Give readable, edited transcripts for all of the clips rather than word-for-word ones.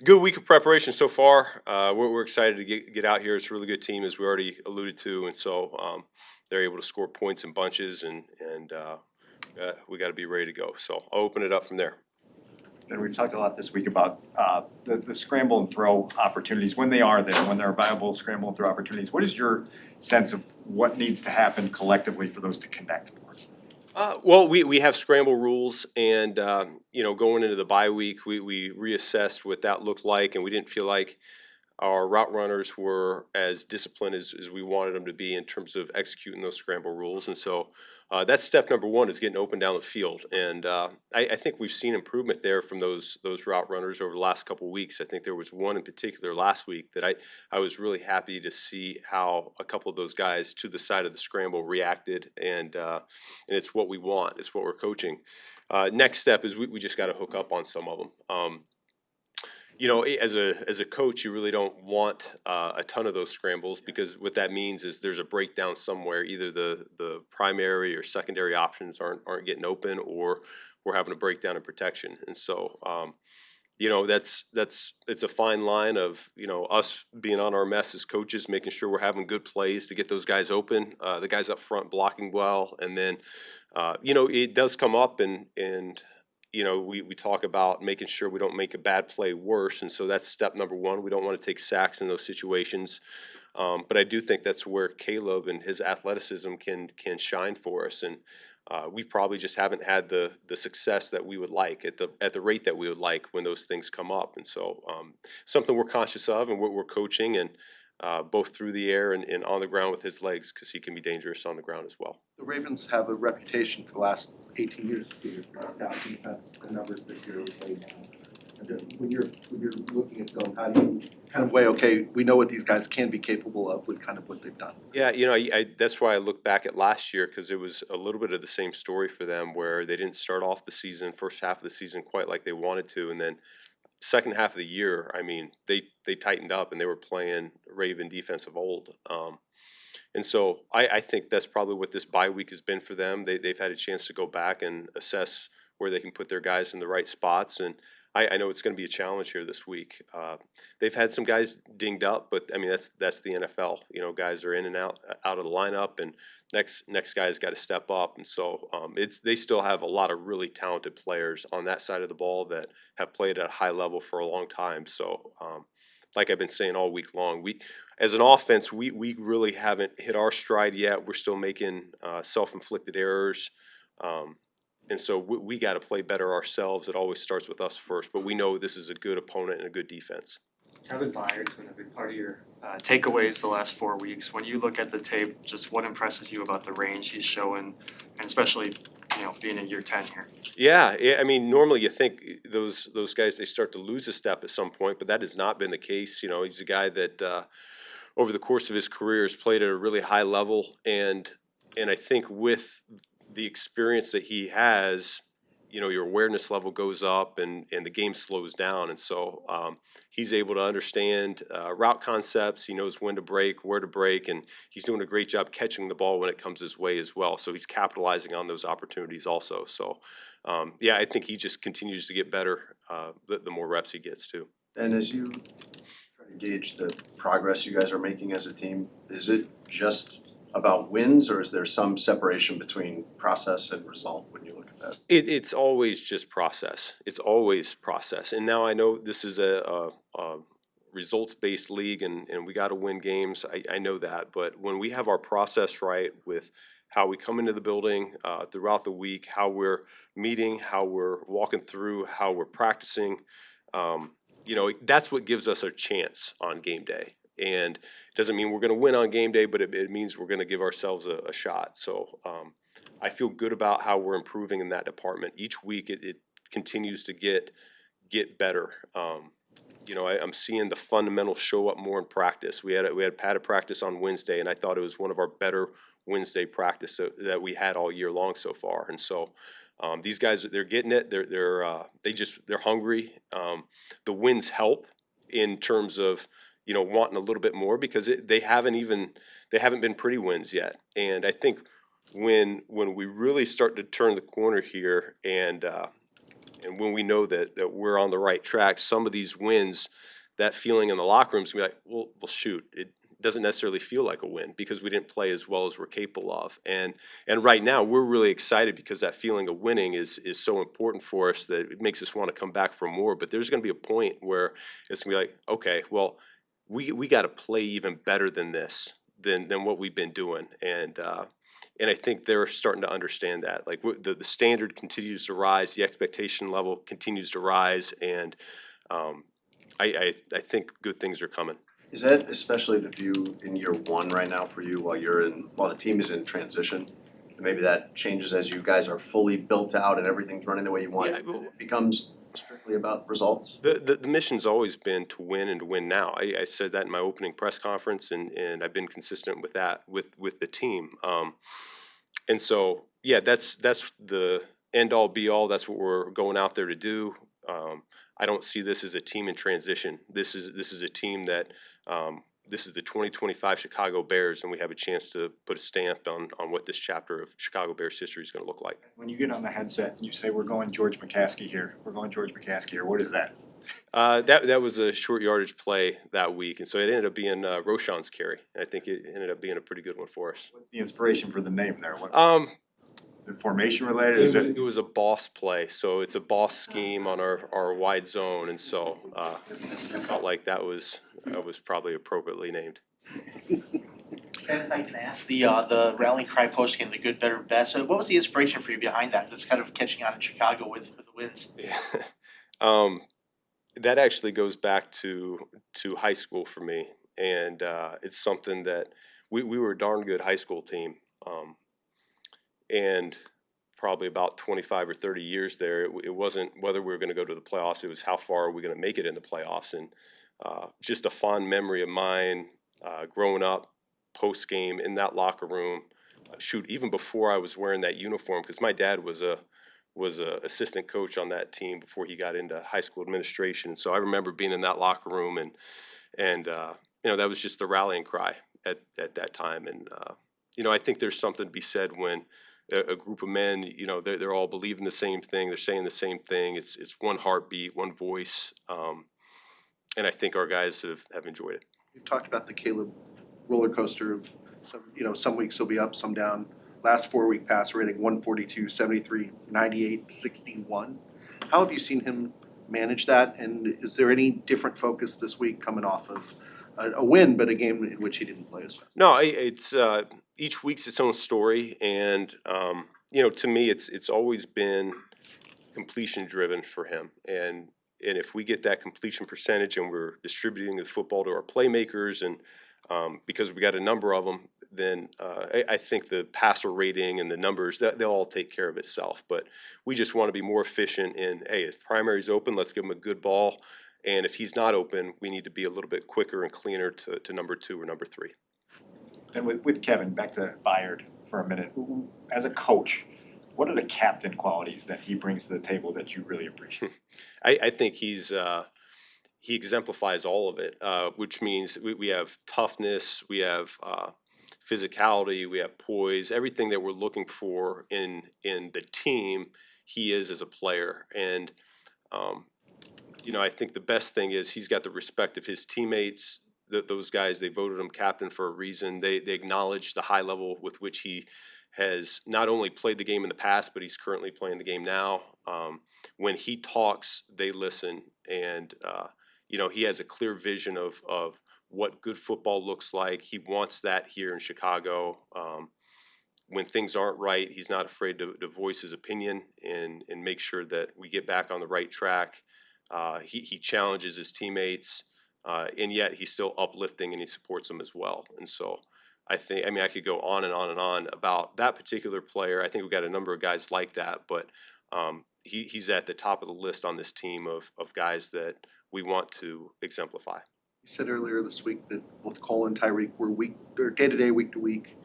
Good week of preparation so far. We're excited to get out here. It's a really good team, as we already alluded to, and so they're able to score points in bunches, and we got to be ready to go. So I'll open it up from there. And we've talked a lot this week about the scramble and throw opportunities, when they are there, when there are viable scramble and throw opportunities. What is your sense of what needs to happen collectively for those to connect more? Well, we have scramble rules, and going into the bye week, we reassessed what that looked like, and we didn't feel like our route runners were as disciplined as we wanted them to be in terms of executing those scramble rules. And so that's step number one, is getting open down the field. And I think we've seen improvement there from those route runners over the last couple of weeks. I think there was one in particular last week that I was really happy to see how a couple of those guys to the side of the scramble reacted, and it's what we want. It's what we're coaching. Next step is we just got to hook up on some of them. As a coach, you really don't want a ton of those scrambles, because what that means is there's a breakdown somewhere. Either the primary or secondary options aren't getting open, or we're having a breakdown in protection. And so that's it's a fine line of us being on our mess as coaches, making sure we're having good plays to get those guys open, the guys up front blocking well, and then it does come up, and we talk about making sure we don't make a bad play worse, and so that's step number one. We don't want to take sacks in those situations, but I do think that's where Caleb and his athleticism can shine for us, and we probably just haven't had the success that we would like at the rate that we would like when those things come up, and so something we're conscious of, and what we're coaching, and both through the air and on the ground with his legs, because he can be dangerous on the ground as well. The Ravens have a reputation for the last 18 years to be a stout defense, the numbers that you're laying down. And when you're looking at going, how do you kind of weigh, okay, we know what these guys can be capable of with kind of what they've done? Yeah, that's why I look back at last year, because it was a little bit of the same story for them, where they didn't start off the season, first half of the season, quite like they wanted to, and then second half of the year, I mean, they tightened up and they were playing Raven defense of old. And so I think that's probably what this bye week has been for them. They've had a chance to go back and assess where they can put their guys in the right spots. And I know it's going to be a challenge here this week. They've had some guys dinged up, but I mean, that's the NFL. Guys are in and out of the lineup, and next guy's got to step up. And so they still have a lot of really talented players on that side of the ball that have played at a high level for a long time. So like I've been saying all week long, we as an offense, we really haven't hit our stride yet. We're still making self-inflicted errors. And so we got to play better ourselves. It always starts with us first, but we know this is a good opponent and a good defense. Kevin Byard's been a big part of your takeaways the last 4 weeks. When you look at the tape, just what impresses you about the range he's showing, and especially being in year 10 here? Yeah, I mean, normally you think those guys, they start to lose a step at some point, but that has not been the case. He's a guy that over the course of his career has played at a really high level, and I think with the experience that he has, your awareness level goes up, and the game slows down, and so he's able to understand route concepts. He knows when to break, where to break, and he's doing a great job catching the ball when it comes his way as well. So he's capitalizing on those opportunities also. So I think he just continues to get better the more reps he gets too. And as you try to gauge the progress you guys are making as a team, is it just about wins, or is there some separation between process and result when you look at that? It's always just process. It's always process. And now I know this is a results-based league, and we got to win games. I know that. But when we have our process right with how we come into the building throughout the week, how we're meeting, how we're walking through, how we're practicing, that's what gives us a chance on game day. And it doesn't mean we're going to win on game day, but it means we're going to give ourselves a shot. So I feel good about how we're improving in that department. Each week it continues to get better. I'm seeing the fundamentals show up more in practice. We had padded practice on Wednesday, and I thought it was one of our better Wednesday practice that we had all year long so far. And so these guys, they're getting it. They're hungry. The wins help in terms of wanting a little bit more, because they haven't been pretty wins yet. And I think when we really start to turn the corner here and And when we know that we're on the right track, some of these wins, that feeling in the locker room is gonna be like, well, shoot, it doesn't necessarily feel like a win because we didn't play as well as we're capable of. And right now we're really excited because that feeling of winning is so important for us that it makes us want to come back for more. But there's going to be a point where it's going to be like, okay, well, we got to play even better than this, than what we've been doing. And I think they're starting to understand that. Like the standard continues to rise, the expectation level continues to rise, and I think good things are coming. Is that especially the view in year one right now for you while the team is in transition? Maybe that changes as you guys are fully built out and everything's running the way you want. Yeah, well- It becomes strictly about results. The mission's always been to win and to win now. I said that in my opening press conference, and I've been consistent with that with the team. And so yeah, that's the end all be all. That's what we're going out there to do. I don't see this as a team in transition. This is a team that this is the 2025 Chicago Bears, and we have a chance to put a stamp on what this chapter of Chicago Bears history is going to look like. When you get on the headset and you say, we're going George McCaskey here, what is that? That was a short yardage play that week, and so it ended up being Roshan's carry. I think it ended up being a pretty good one for us. What's the inspiration for the name there? What, is it formation related? Is It it? was a boss play, so it's a boss scheme on our wide zone, and so I felt like that was probably appropriately named. And if I can ask the rallying cry post game, the good, better, best. So what was the inspiration for you behind that? Because it's kind of catching on in Chicago with the wins. Yeah. That actually goes back to high school for me, and it's something that we were a darn good high school team, and probably about 25 or 30 years there, it wasn't whether we were going to go to the playoffs, it was how far are we going to make it in the playoffs. And just a fond memory of mine growing up post game in that locker room, shoot, even before I was wearing that uniform, because my dad was a assistant coach on that team before he got into high school administration. And so I remember being in that locker room, and that was just the rallying cry at that time. And I think there's something to be said when a group of men, they're all believing the same thing, they're saying the same thing. It's one heartbeat, one voice, and I think our guys have enjoyed it. You've talked about the Caleb roller coaster of some weeks he'll be up, some down. Last 4-week pass rating 142, 73, 98, 61. How have you seen him manage that? And is there any different focus this week coming off of a win, but a game in which he didn't play as well? No, it's each week's its own story, and to me, it's always been completion driven for him. And if we get that completion percentage and we're distributing the football to our playmakers, and because we got a number of them, then I think the passer rating and the numbers, they'll all take care of itself. But we just want to be more efficient in, hey, if primary's open, let's give him a good ball. And if he's not open, we need to be a little bit quicker and cleaner to number 2 or number 3. And with Kevin, back to Byard for a minute. As a coach, what are the captain qualities that he brings to the table that you really appreciate? I think he exemplifies all of it, which means we have toughness, we have physicality, we have poise, everything that we're looking for in the team, he is as a player. And I think the best thing is he's got the respect of his teammates. Those guys, they voted him captain for a reason. They acknowledge the high level with which he has not only played the game in the past, but he's currently playing the game now. When he talks, they listen, and he has a clear vision of what good football looks like. He wants that here in Chicago. When things aren't right, he's not afraid to voice his opinion and make sure that we get back on the right track. He challenges his teammates, and yet he's still uplifting and he supports them as well. And so I could go on and on and on about that particular player. I think we've got a number of guys like that, but he's at the top of the list on this team of guys that we want to exemplify. You said earlier this week that both Cole and Tyreek were day to day, week to week.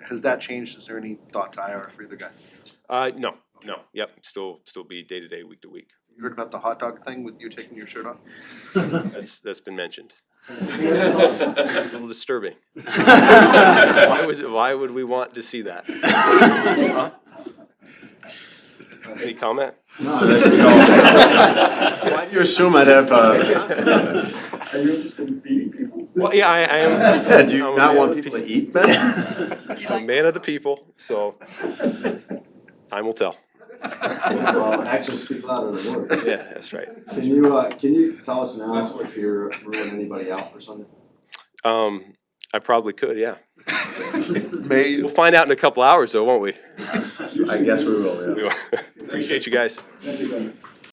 Has that changed? Is there any thought to IR for either guy? No. Yep, still be day to day, week to week. You heard about the hot dog thing with you taking your shirt off? That's been mentioned. It's a little disturbing. Why would we want to see that? Any comment? No, why do you assume I'd have, Are you interested in feeding people? Well, yeah, I am. yeah, do you I'm a not man want of the people to eat, Ben? I'm a man of the people, so time will tell. Well, actions speak louder than words. Yeah, that's right. Can you tell us now if you're ruling anybody out for Sunday? I probably could, yeah. May, We'll find out in a couple hours though, won't we? I guess we will, yeah. We will. Appreciate you guys. Thank you, Ben.